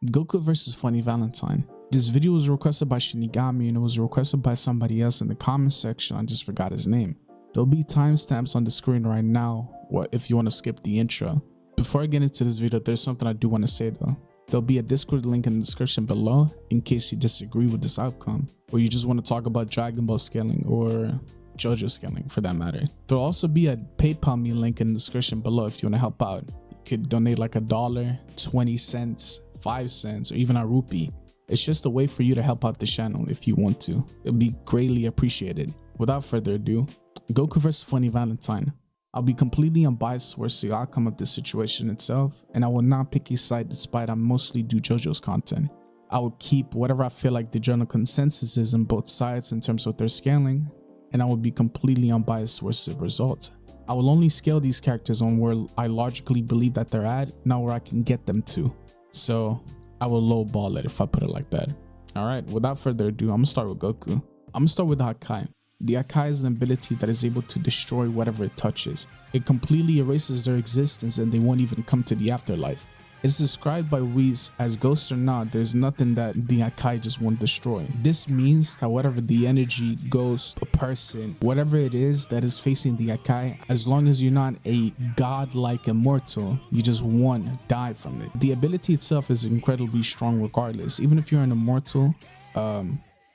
Goku versus Funny Valentine. This video was requested by Shinigami and it was requested by somebody else in the comment section. I just forgot his name. There'll be timestamps on the screen right now if you want to skip the intro. Before I get into this video, there's something I do want to say though. There'll be a Discord link in the description below in case you disagree with this outcome, or you just want to talk about Dragon Ball scaling or JoJo scaling for that matter. There'll also be a PayPal me link in the description below if you want to help out. You could donate like $1, 20 cents, 5 cents, or even a rupee. It's just a way for you to help out the channel if you want to. It'll be greatly appreciated. Without further ado, Goku vs Funny Valentine. I'll be completely unbiased towards the outcome of this situation itself, and I will not pick a side despite I mostly do JoJo's content. I will keep whatever I feel like the general consensus is on both sides in terms of their scaling, and I will be completely unbiased towards the results. I will only scale these characters on where I logically believe that they're at, not where I can get them to. So I will lowball it if I put it like that. Alright, without further ado, I'm gonna start with Goku. I'm gonna start with the Hakai. The Hakai is an ability that is able to destroy whatever it touches. It completely erases their existence and they won't even come to the afterlife. It's described by Whis as ghost or not, there's nothing that the Hakai just won't destroy. This means that whatever the energy, ghost, a person, whatever it is that is facing the Hakai, as long as you're not a godlike immortal, you just won't die from it. The ability itself is incredibly strong regardless. Even if you're an immortal,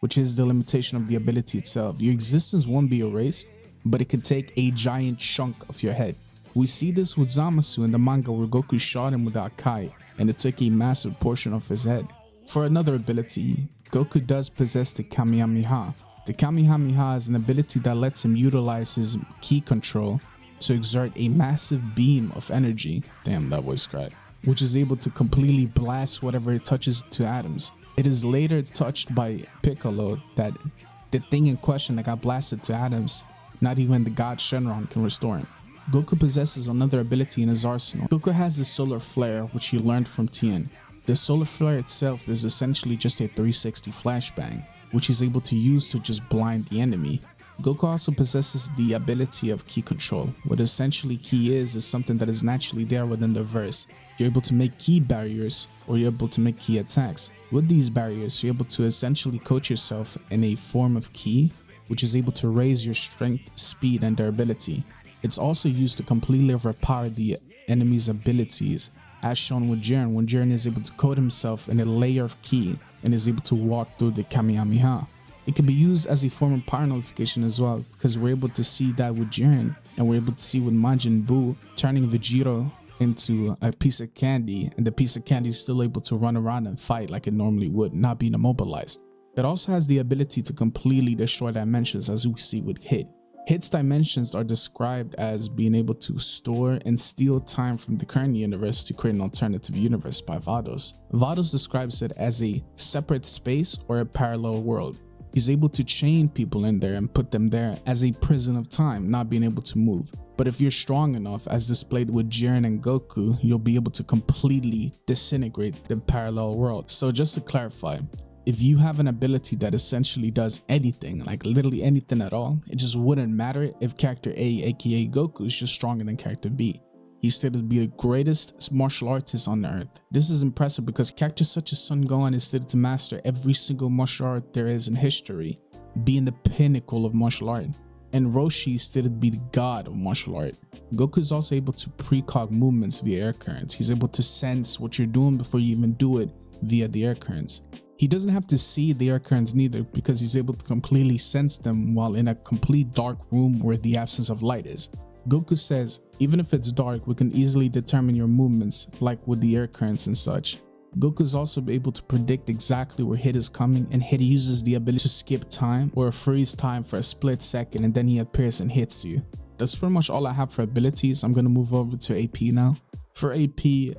which is the limitation of the ability itself, your existence won't be erased, but it can take a giant chunk of your head. We see this with Zamasu in the manga where Goku shot him with the Hakai and it took a massive portion of his head. For another ability, Goku does possess the Kamehameha. The Kamehameha is an ability that lets him utilize his ki control to exert a massive beam of energy, damn that voice crack, which is able to completely blast whatever it touches to atoms. It is later touched by Piccolo that the thing in question that got blasted to atoms, not even the god Shenron can restore him. Goku possesses another ability in his arsenal. Goku has the solar flare, which he learned from Tien. The solar flare itself is essentially just a 360 flashbang, which he's able to use to just blind the enemy. Goku also possesses the ability of ki control. What essentially ki is something that is naturally there within the verse. You're able to make ki barriers, or you're able to make ki attacks. With these barriers, you're able to essentially coach yourself in a form of ki, which is able to raise your strength, speed, and durability. It's also used to completely overpower the enemy's abilities, as shown with Jiren when Jiren is able to coat himself in a layer of ki and is able to walk through the Kamehameha. It can be used as a form of power nullification as well, because we're able to see that with Jiren, and we're able to see with Majin Buu turning Vegito into a piece of candy, and the piece of candy is still able to run around and fight like it normally would, not being immobilized. It also has the ability to completely destroy dimensions, as we see with Hit. Hit's dimensions are described as being able to store and steal time from the current universe to create an alternative universe by Vados. Vados describes it as a separate space or a parallel world. He's able to chain people in there and put them there as a prison of time, not being able to move. But if you're strong enough, as displayed with Jiren and Goku, you'll be able to completely disintegrate the parallel world. So just to clarify, if you have an ability that essentially does anything, like literally anything at all, it just wouldn't matter if character A, aka Goku, is just stronger than character B. He's stated to be the greatest martial artist on earth. This is impressive because characters such as Son Gohan is stated to master every single martial art there is in history, being the pinnacle of martial art. And Roshi is stated to be the god of martial art. Goku is also able to precog movements via air currents. He's able to sense what you're doing before you even do it via the air currents. He doesn't have to see the air currents neither, because he's able to completely sense them while in a complete dark room where the absence of light is. Goku says, even if it's dark, we can easily determine your movements, like with the air currents and such. Goku is also able to predict exactly where Hit is coming, and Hit uses the ability to skip time or freeze time for a split second, and then he appears and hits you. That's pretty much all I have for abilities. I'm going to move over to AP now. For AP,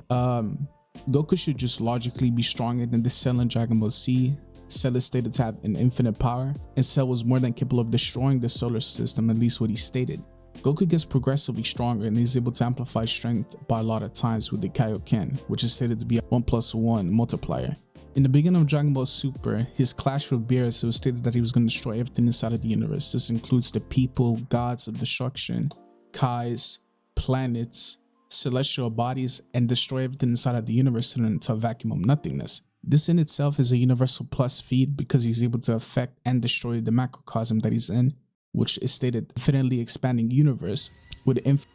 Goku should just logically be stronger than the Cell in Dragon Ball Z. Cell is stated to have an infinite power, and Cell was more than capable of destroying the solar system, at least what he stated. Goku gets progressively stronger and is able to amplify strength by a lot of times with the Kaioken, which is stated to be a 1+1 multiplier. In the beginning of Dragon Ball Super, his clash with Beerus, it was stated that he was going to destroy everything inside of the universe. This includes the people, gods of destruction, Kais, planets, celestial bodies and destroy everything inside of the universe into a vacuum of nothingness. This in itself is a universal plus feat because he's able to affect and destroy the macrocosm that he's in, which is stated infinitely expanding universe with infinite.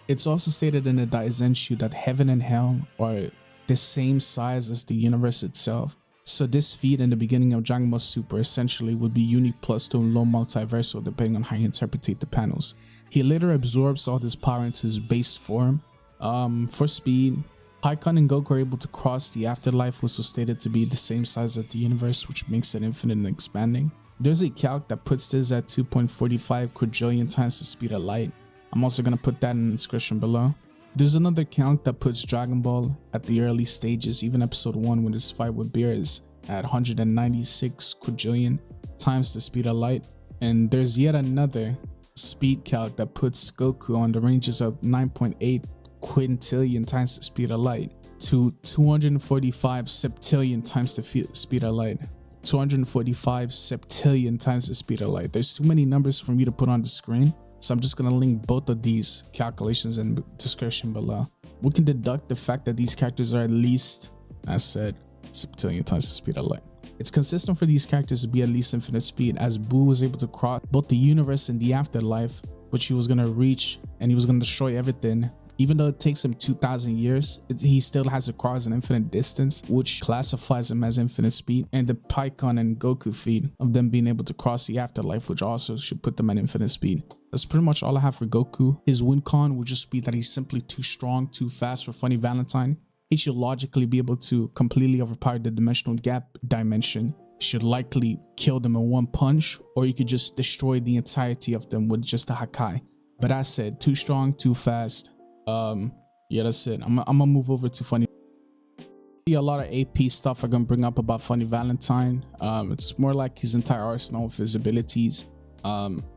It's also stated in the Daizenshu that heaven and hell are the same size as the universe itself. So this feat in the beginning of Dragon Ball Super essentially would be unique plus 2 and low multiversal depending on how you interpret the panels. He later absorbs all this power into his base form. For speed, Pikkon and Goku are able to cross the afterlife, which was stated to be the same size as the universe, which makes it infinite and expanding. There's a calc that puts this at 2.45 quadrillion times the speed of light. I'm also going to put that in the description below. There's another count that puts Dragon Ball at the early stages, even episode 1 when his fight with Beerus at 196 quadrillion times the speed of light. And there's yet another speed calc that puts Goku on the ranges of 9.8 quintillion times the speed of light to 245 septillion times the speed of light. 245 septillion times the speed of light. There's too many numbers for me to put on the screen. So I'm just going to link both of these calculations in the description below. We can deduct the fact that these characters are at least, as said, septillion times the speed of light. It's consistent for these characters to be at least infinite speed, as Boo was able to cross both the universe and the afterlife, which he was going to reach, and he was going to destroy everything. Even though it takes him 2,000 years, he still has to cross an infinite distance, which classifies him as infinite speed. And the Pikkon and Goku feat of them being able to cross the afterlife, which also should put them at infinite speed. That's pretty much all I have for Goku. His win con would just be that he's simply too strong, too fast for Funny Valentine. He should logically be able to completely overpower the dimensional gap dimension. He should likely kill them in one punch, or you could just destroy the entirety of them with just a Hakai. But I said, too strong, too fast. Yeah, that's it. I'm gonna move over to Funny. A lot of AP stuff I'm gonna bring up about Funny Valentine. It's more like his entire arsenal of his abilities.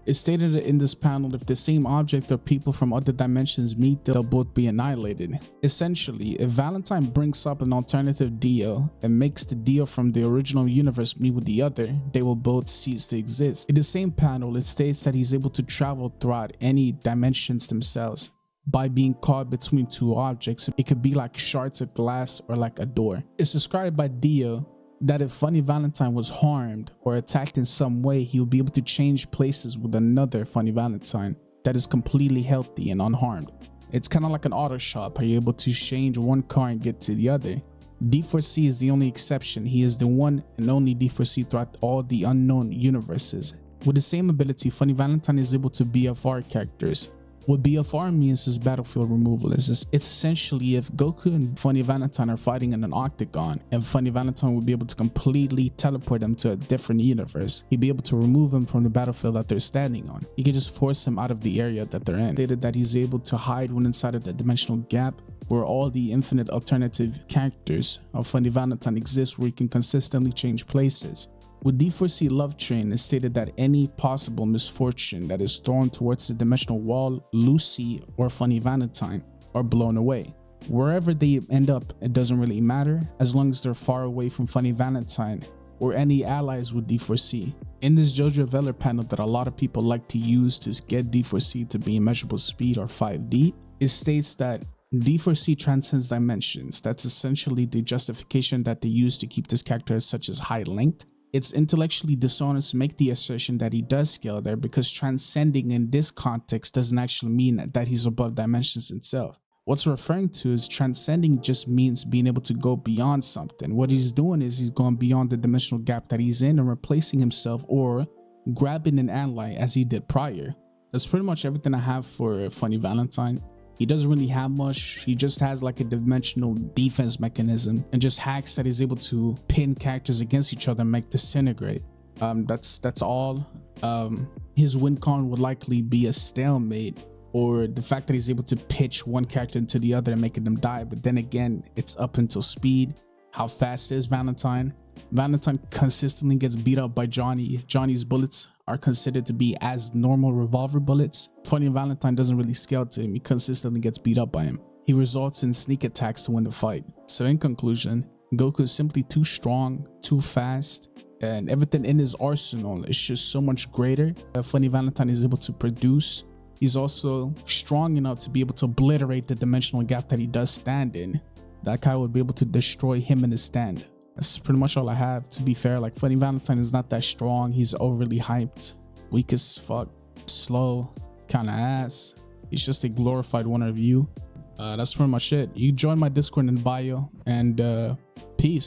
It's stated in this panel, if the same object or people from other dimensions meet, they'll both be annihilated. Essentially, if Valentine brings up an alternative Dio and makes the Dio from the original universe meet with the other, they will both cease to exist. In the same panel, it states that he's able to travel throughout any dimensions themselves by being caught between two objects. It could be like shards of glass or like a door. It's described by Dio that if Funny Valentine was harmed or attacked in some way, he would be able to change places with another Funny Valentine that is completely healthy and unharmed. It's kind of like an auto shop. Are you able to change one car and get to the other? D4C is the only exception. He is the one and only D4C throughout all the unknown universes. With the same ability, Funny Valentine is able to BFR characters. What BFR means is battlefield removal. It's essentially if Goku and Funny Valentine are fighting in an octagon, and Funny Valentine would be able to completely teleport them to a different universe, he'd be able to remove them from the battlefield that they're standing on. He could just force them out of the area that they're in. Stated that he's able to hide when inside of the dimensional gap, where all the infinite alternative characters of Funny Valentine exist, where he can consistently change places. With D4C Love Train, it's stated that any possible misfortune that is thrown towards the dimensional wall, Lucy or Funny Valentine are blown away. Wherever they end up, it doesn't really matter as long as they're far away from Funny Valentine or any allies with D4C. In this JoJo Veller panel that a lot of people like to use to get D4C to be immeasurable speed or 5D, it states that D4C transcends dimensions. That's essentially the justification that they use to keep this character at such as high length. It's intellectually dishonest to make the assertion that he does scale there, because transcending in this context doesn't actually mean that he's above dimensions itself. What's referring to is transcending just means being able to go beyond something. What he's doing is he's going beyond the dimensional gap that he's in and replacing himself or grabbing an ally as he did prior. That's pretty much everything I have for Funny Valentine. He doesn't really have much. He just has like a dimensional defense mechanism and just hacks that he's able to pin characters against each other and make disintegrate. That's all. His win con would likely be a stalemate, or the fact that he's able to pitch one character into the other and making them die. But then again, it's up until speed. How fast is Valentine? Valentine consistently gets beat up by Johnny. Johnny's bullets are considered to be as normal revolver bullets. Funny Valentine doesn't really scale to him. He consistently gets beat up by him. He results in sneak attacks to win the fight. So in conclusion, Goku is simply too strong, too fast, and everything in his arsenal is just so much greater that Funny Valentine is able to produce He's also strong enough to be able to obliterate the dimensional gap that he does stand in. That guy would be able to destroy him in his stand. That's pretty much all I have. To be fair, like, Funny Valentine is not that strong. He's overly hyped, weak as fuck, slow, kind of ass. He's just a glorified winner of you. That's pretty much it. You join my Discord in the bio, and peace.